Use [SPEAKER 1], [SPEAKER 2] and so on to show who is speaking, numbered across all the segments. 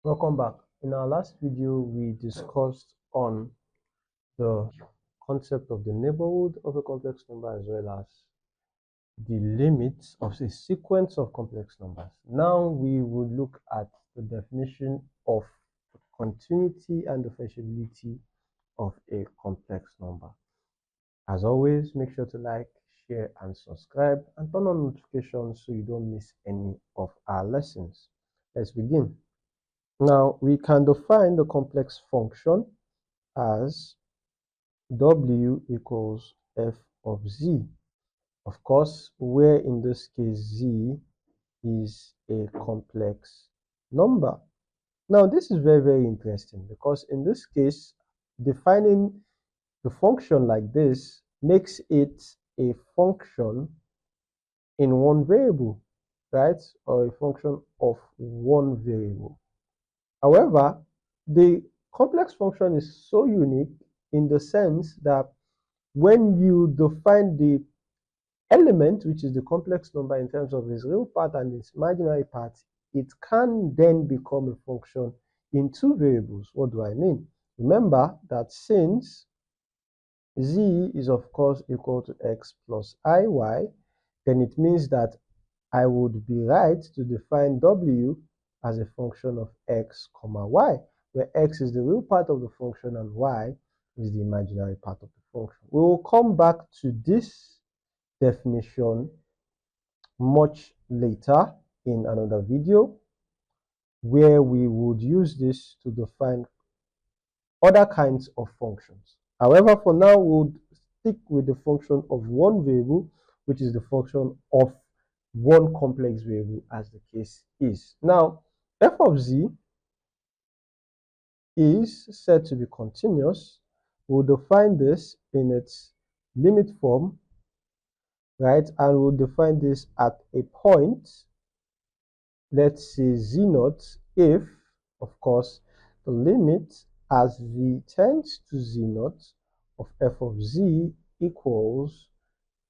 [SPEAKER 1] Welcome back. In our last video, we discussed on the concept of the neighborhood of a complex number as well as the limits of a sequence of complex numbers. Now we will look at the definition of the continuity and differentiability of a complex number. As always, make sure to like, share, and subscribe, and turn on notifications so you don't miss any of our lessons. Let's begin. Now, we can define the complex function as w equals f of z. Of course, where in this case z is a complex number. Now, this is very, very interesting because in this case, defining the function like this makes it a function in one variable, right? Or a function of one variable. However, the complex function is so unique in the sense that when you define the element, which is the complex number in terms of its real part and its imaginary part, it can then become a function in two variables. What do I mean? Remember that since z is of course equal to x plus iy, then it means that I would be right to define w as a function of x comma y, where x is the real part of the function and y is the imaginary part of the function. We will come back to this definition much later in another video where we would use this to define other kinds of functions. However, for now, we'll stick with the function of one variable, which is the function of one complex variable as the case is. Now, f of z is said to be continuous. We'll define this in its limit form, right? And we'll define this at a point, let's say z naught, if, of course, the limit as v tends to z naught of f of z equals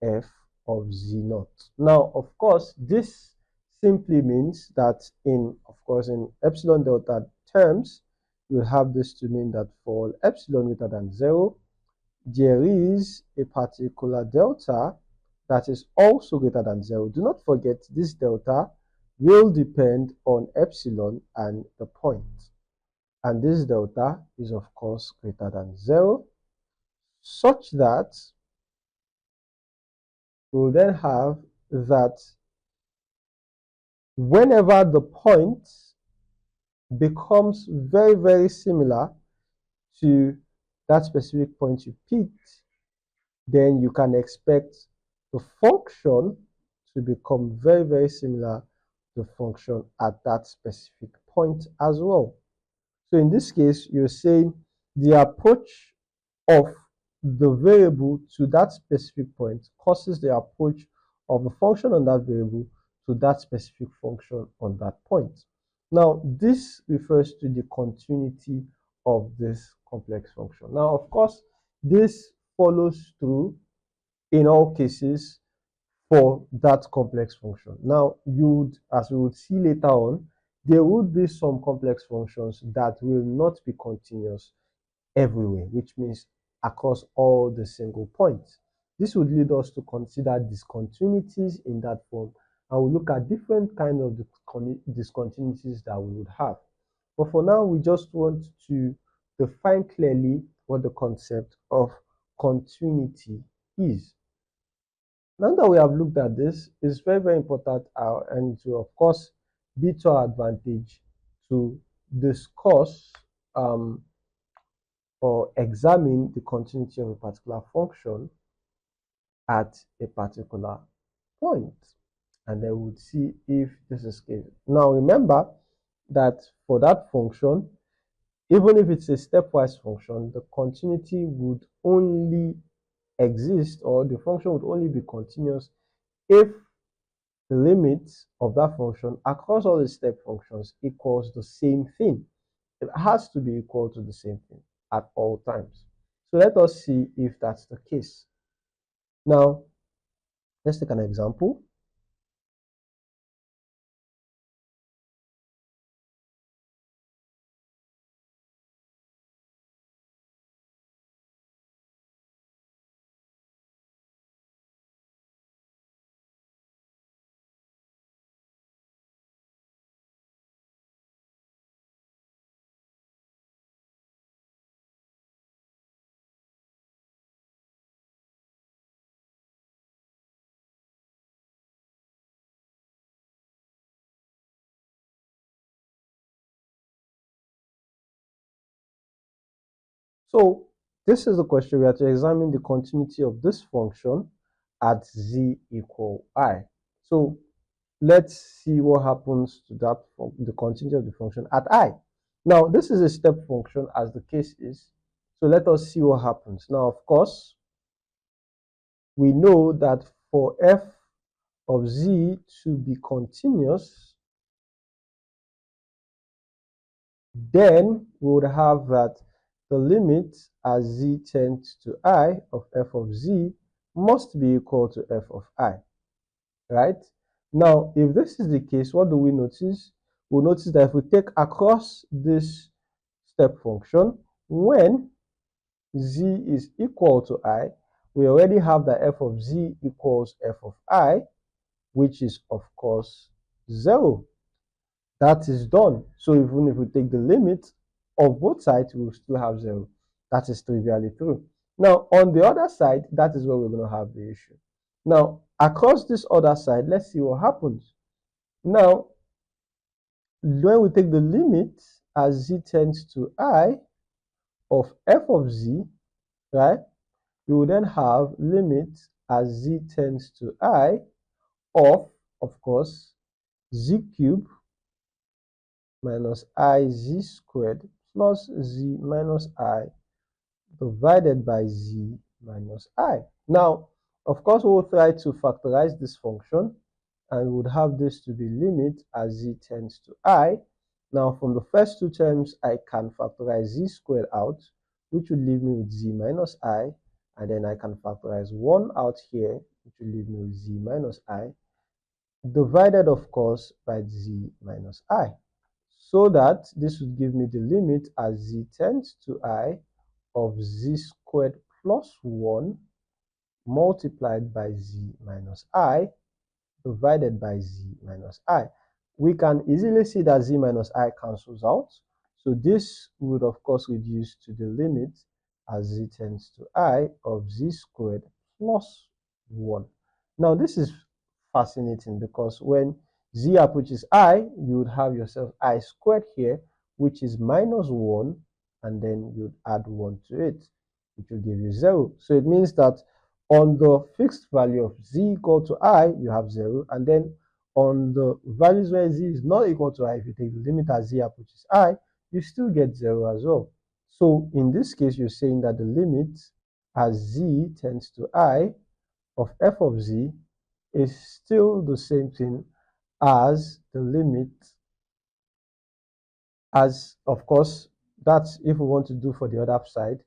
[SPEAKER 1] f of z naught. Now, of course, this simply means that in epsilon delta terms, you have this to mean that for epsilon greater than 0, there is a particular delta that is also greater than 0. Do not forget this delta will depend on epsilon and the point. And this delta is of course greater than 0, such that we'll then have that whenever the point becomes very, very similar to that specific point you picked, then you can expect the function to become very, very similar to the function at that specific point as well. So in this case, you're saying the approach of the variable to that specific point causes the approach of the function on that variable to that specific function on that point. Now, this refers to the continuity of this complex function. Now, of course, this follows through in all cases for that complex function. Now, as we would see later on, there would be some complex functions that will not be continuous everywhere, which means across all the single points. This would lead us to consider discontinuities in that form, and we'll look at different kinds of discontinuities that we would have. But for now, we just want to define clearly what the concept of continuity is. Now that we have looked at this, it's very, very important and to, of course, be to our advantage to discuss or examine the continuity of a particular function at a particular point. And then we'll see if this is case. Now remember that for that function, even if it's a stepwise function, the continuity would only exist, or the function would only be continuous if the limit of that function across all the step functions equals the same thing. It has to be equal to the same thing at all times. So let us see if that's the case. Now, let's take an example. So this is the question. We have to examine the continuity of this function at z equal I. So let's see what happens to that, the continuity of the function at I. Now, this is a step function as the case is. So let us see what happens. Now, of course, we know that for f of z to be continuous, then we would have that the limit as z tends to I of f of z must be equal to f of I, right? Now, if this is the case, what do we notice? We'll notice that if we take across this step function, when z is equal to I, we already have that f of z equals f of I, which is, of course, 0. That is done. So even if we take the limit of both sides, we will still have 0. That is trivially true. Now, on the other side, that is where we're going to have the issue. Now, across this other side, let's see what happens. Now, when we take the limit as z tends to I of f of z, right, we will then have limit as z tends to I of course, z cubed minus I z squared plus z minus I divided by z minus I. Now, of course, we will try to factorize this function and would have this to be limit as z tends to I. Now, from the first two terms, I can factorize z squared out, which would leave me with z minus I, and then I can factorize 1 out here, which will leave me with z minus I, divided, of course, by z minus I. So that this would give me the limit as z tends to I of z squared plus 1 multiplied by z minus I divided by z minus I. We can easily see that z minus I cancels out. So this would, of course, reduce to the limit as z tends to I of z squared plus 1. Now, this is fascinating because when z approaches I, you would have yourself I squared here, which is minus 1, and then you'd add 1 to it, which will give you 0. So it means that on the fixed value of z equal to I, you have 0, and then on the values where z is not equal to I, if you take the limit as z approaches I, you still get 0 as well. So in this case, you're saying that the limit as z tends to I of f of z is still the same thing as the limit as, of course, that's if we want to do for the other side,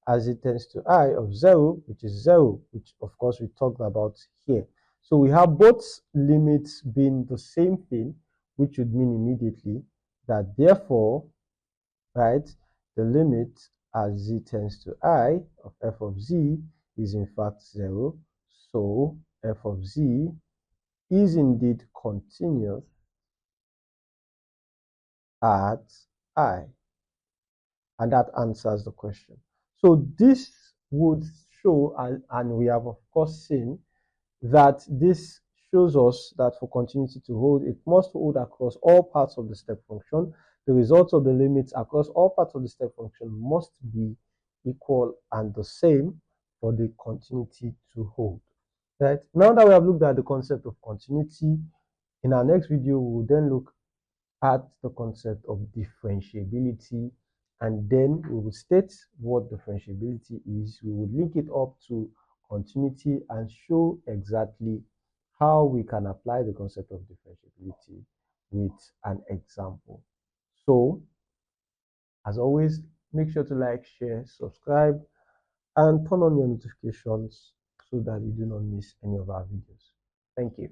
[SPEAKER 1] as it tends to I of 0, which is 0, which of course we talked about here. So we have both limits being the same thing, which would mean immediately that therefore, right, the limit as z tends to I of f of z is in fact 0. So f of z is indeed continuous at I. And that answers the question. So this would show, and we have of course seen, that this shows us that for continuity to hold, it must hold across all parts of the step function. The result of the limits across all parts of the step function must be equal and the same for the continuity to hold. Right? Now that we have looked at the concept of continuity, in our next video, we will then look at the concept of differentiability, and then we will state what differentiability is. We will link it up to continuity and show exactly how we can apply the concept of differentiability with an example. So, as always, make sure to like, share, subscribe, and turn on your notifications so that you do not miss any of our videos. Thank you.